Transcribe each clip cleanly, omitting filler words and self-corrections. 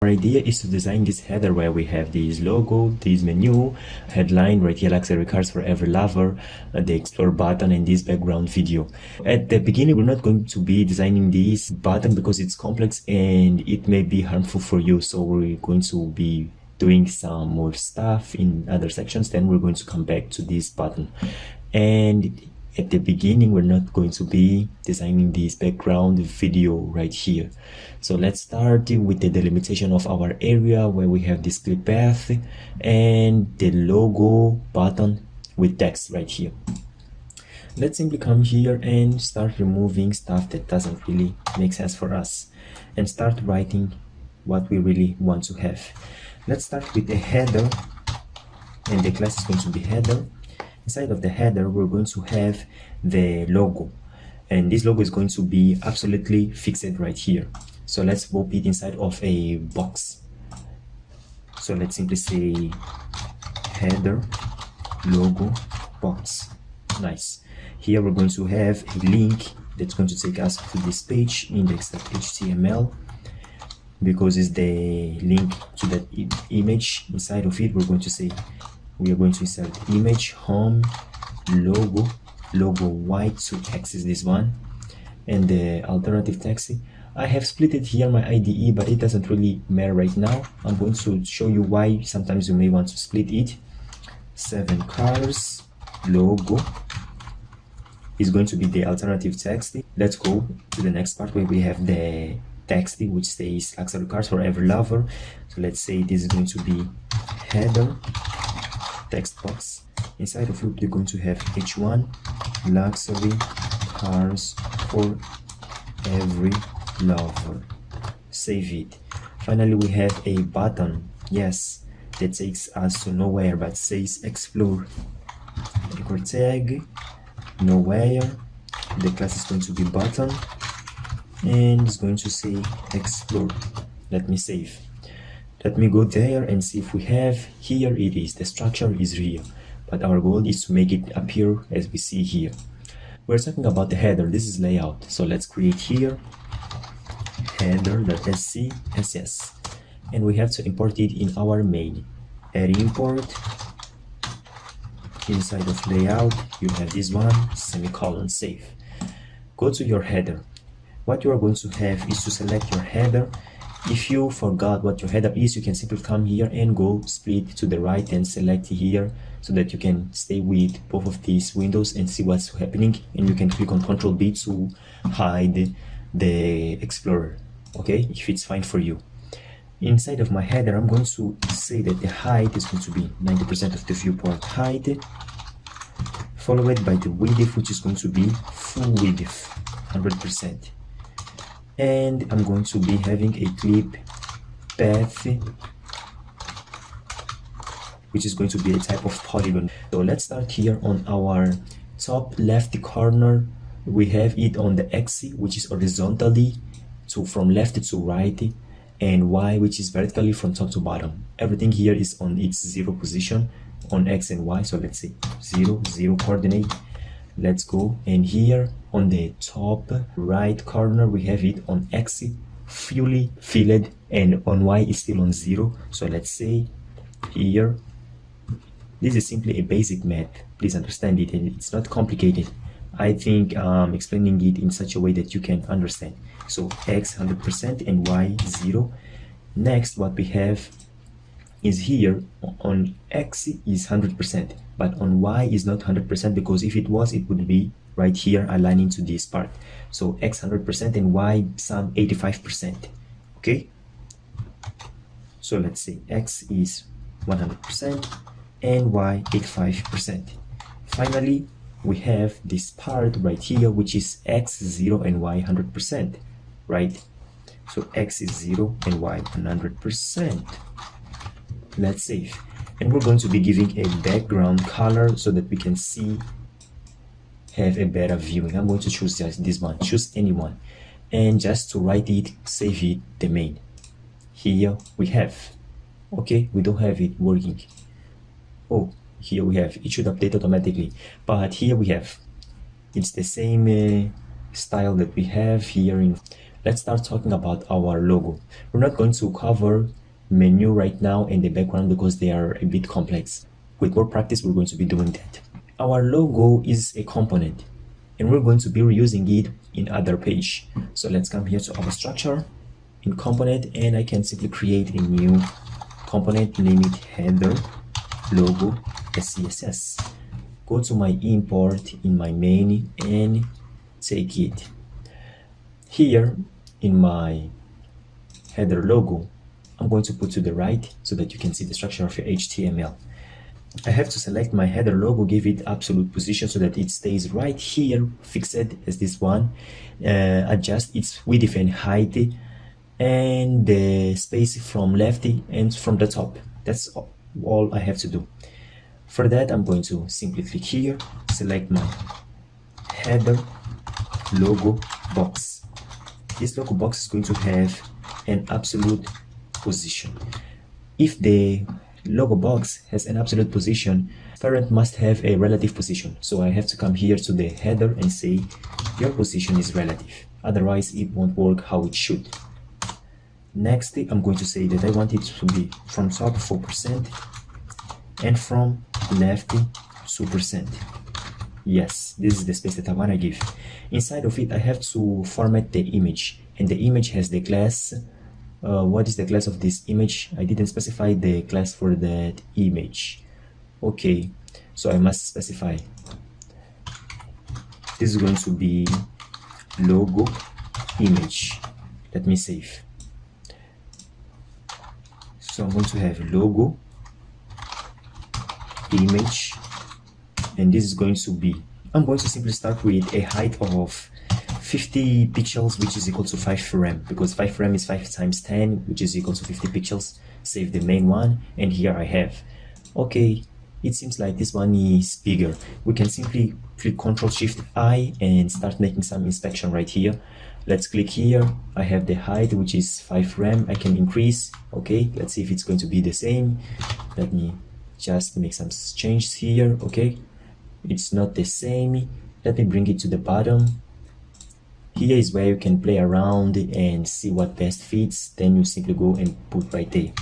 Our idea is to design this header where we have this logo, this menu, headline, right here luxury cars for every lover, the explore button, and this background video. At the beginning, we're not going to be designing this button because it's complex and it may be harmful for you. So we're going to be doing some more stuff in other sections. Then we're going to come back to this button. And at the beginning, we're not going to be designing this background video right here. So let's start with the delimitation of our area where we have this clip path and the logo button with text right here. Let's simply come here and start removing stuff that doesn't really make sense for us and start writing what we really want to have. Let's start with the header, and the class is going to be header. Inside of the header, we're going to have the logo, and this logo is going to be absolutely fixed right here. So let's pop it inside of a box. So let's simply say header logo box. Nice. Here we're going to have a link that's going to take us to this page, index.html, because it's the link to that image. Inside of it, we're going to say we are going to insert image, home, logo white to access this one, and the alternative text. I have split it here my IDE, but it doesn't really matter right now. I'm going to show you why sometimes you may want to split it. 7 cars logo is going to be the alternative text. Let's go to the next part where we have the text which says luxury cars for every lover. So let's say this is going to be header text box. Inside of it, we're going to have H1 luxury cars for every lover. Save it. Finally, we have a button, yes, that takes us to nowhere but says explore. Record tag nowhere. The class is going to be button and it's going to say explore. Let me save. Let me go there and see if we have. Here it is. The structure is here, but our goal is to make it appear as we see here. We're talking about the header. This is layout. So let's create here header.sc CSS, and we have to import it in our main. Add import. Inside of layout, you have this one, semicolon, save. Go to your header. What you are going to have is to select your header. If you forgot what your header is, you can simply come here and go split to the right and select here so that you can stay with both of these windows and see what's happening. And you can click on Ctrl B to hide the Explorer, okay, if it's fine for you. Inside of my header, I'm going to say that the height is going to be 90% of the viewport height, followed by the width, which is going to be full width, 100%. And I'm going to be having a clip path, which is going to be a type of polygon. So let's start here on our top left corner. We have it on the X, which is horizontally from left to right, and Y, which is vertically from top to bottom. Everything here is on its 0 position on X and Y. So let's say 0, 0 coordinate. Let's go, and here on the top right corner we have it on X fully filled, and on Y is still on 0. So let's say here, this is simply a basic math, please understand it, and it's not complicated. I think explaining it in such a way that you can understand. So X 100% and Y 0. Next, what we have is here on X is 100%, but on Y is not 100%, because if it was, it would be right here aligning to this part. So X 100% and Y some 85%. Okay, so let's say X is 100% and Y 85%. Finally, we have this part right here, which is X 0 and Y 100%, right? So X is 0 and Y 100%. Let's save, and we're going to be giving a background color so that we can see, have a better viewing. I'm going to choose just this one, choose anyone, and just to write it, save it, the main. Here we have, okay, we don't have it working. Oh, here we have, it should update automatically, but here we have, it's the same style that we have here in. let's start talking about our logo. We're not going to cover menu right now and the background because they are a bit complex. With more practice, we're going to be doing that. Our logo is a component and we're going to be reusing it in other page. So let's come here to our structure in component, and I can simply create a new component, name it header logo CSS. Go to my import in my main and take it. Here in my header logo, I'm going to put to the right so that you can see the structure of your HTML. I have to select my header logo, give it absolute position so that it stays right here, fixed as this one, adjust its width and height, and the space from left and from the top. That's all I have to do. For that, I'm going to simply click here, select my header logo box. This logo box is going to have an absolute position. If the logo box has an absolute position, parent must have a relative position. So I have to come here to the header and say your position is relative. Otherwise, it won't work how it should. Next, I'm going to say that I want it to be from top 4% and from left 2%. Yes, this is the space that I want to give. Inside of it, I have to format the image, and the image has the class. What is the class of this image? I didn't specify the class for that image. Okay, so I must specify. This is going to be logo image. Let me save. So I'm going to have logo image, and this is going to be, I'm going to simply start with a height of 50 pixels, which is equal to 5 rem, because 5 rem is 5 times 10, which is equal to 50 pixels. Save the main one, and here I have. Okay, it seems like this one is bigger. We can simply click Ctrl-Shift-I and start making some inspection right here. Let's click here. I have the height, which is 5 rem. I can increase. Okay, let's see if it's going to be the same. Let me just make some changes here. Okay, it's not the same. Let me bring it to the bottom. Here is where you can play around and see what best fits. Then you simply go and put right there.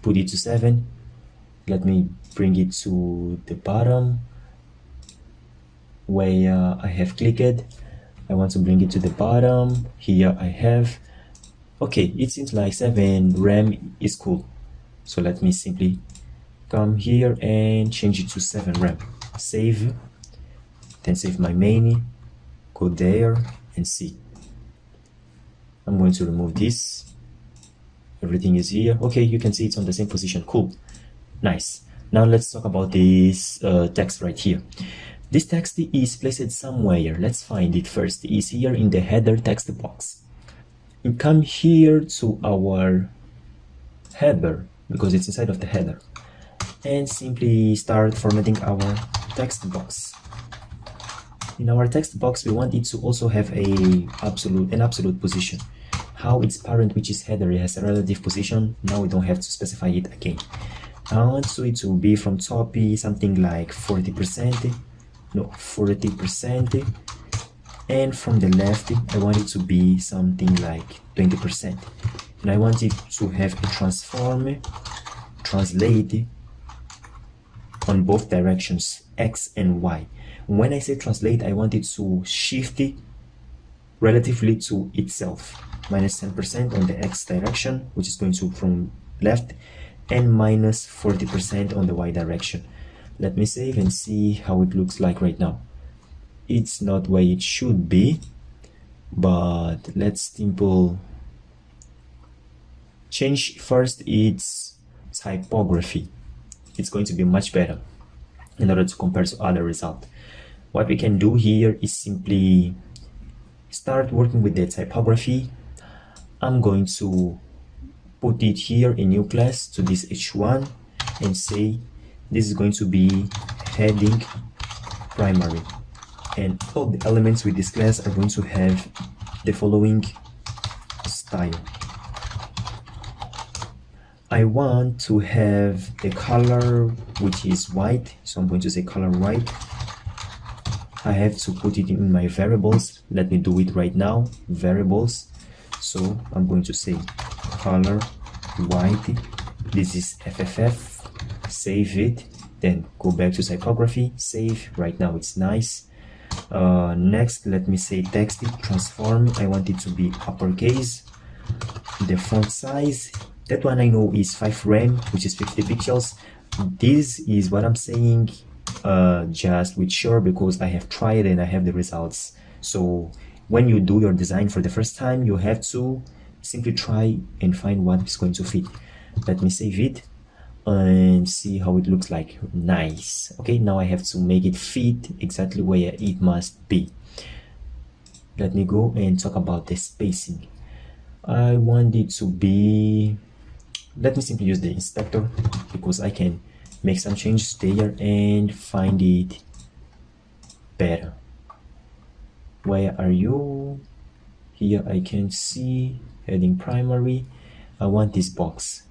Put it to 7. Let me bring it to the bottom where I have clicked. I want to bring it to the bottom. Here I have. Okay, it seems like 7 rem is cool. So let me simply come here and change it to 7 rem. Save. Then save my main. Go there and see. I'm going to remove this. Everything is here. Okay, you can see it's on the same position. Cool. Nice. Now let's talk about this text right here. This text is placed somewhere. Let's find it first. It's here in the header text box. We come here to our header because it's inside of the header, and simply start formatting our text box. In our text box, we want it to also have an absolute position. How its parent, which is header, has a relative position. Now we don't have to specify it again. I want it to be from top something like 40%. No, 40%, and from the left I want it to be something like 20%, and I want it to have a translate on both directions, X and Y. When I say translate, I want it to shift relatively to itself, minus 10% on the X direction, which is going to from left, and minus 40% on the Y direction. Let me save and see how it looks like right now. It's not where it should be, but let's simple change first its typography. It's going to be much better in order to compare to other results. What we can do here is simply start working with the typography. I'm going to put it here, a new class to this h1, and say this is going to be heading primary, and all the elements with this class are going to have the following style. I want to have the color which is white, so I'm going to say color white. I have to put it in my variables. Let me do it right now. Variables. So I'm going to say color white. This is FFF. Save it. Then go back to typography. Save. Right now it's nice. Next, let me say text transform. I want it to be uppercase. The font size, that one I know is 5 rem, which is 50 pixels. This is what I'm saying just with sure, because I have tried and I have the results. So when you do your design for the first time, you have to simply try and find what is going to fit. Let me save it and see how it looks like. Nice. Okay, now I have to make it fit exactly where it must be. Let me go and talk about the spacing. I want it to be, let me simply use the inspector because I can make some changes there and find it better. Where are you? Here I can see heading primary. I want this box.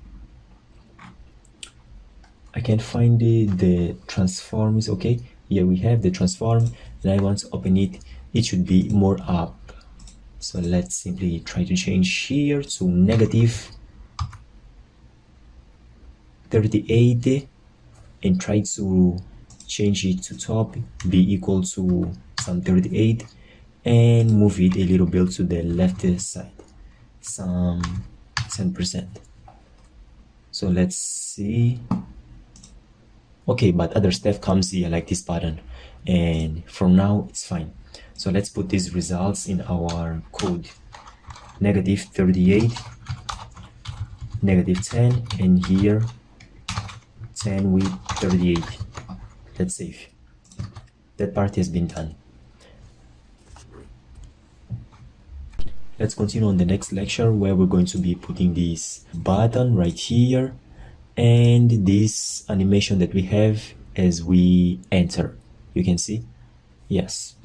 I can find the transform is okay. Here we have the transform, and I want to open it. It should be more up. So let's simply try to change here to negative 38 and try to change it to top, be equal to some 38, and move it a little bit to the left side, some 10%. So let's see. Okay, but other stuff comes here like this button, and for now it's fine. So let's put these results in our code. Negative 38, negative 10, and here 10 with 38. Let's save. That part has been done. Let's continue on the next lecture, where we're going to be putting this button right here and this animation that we have as we enter. You can see? Yes.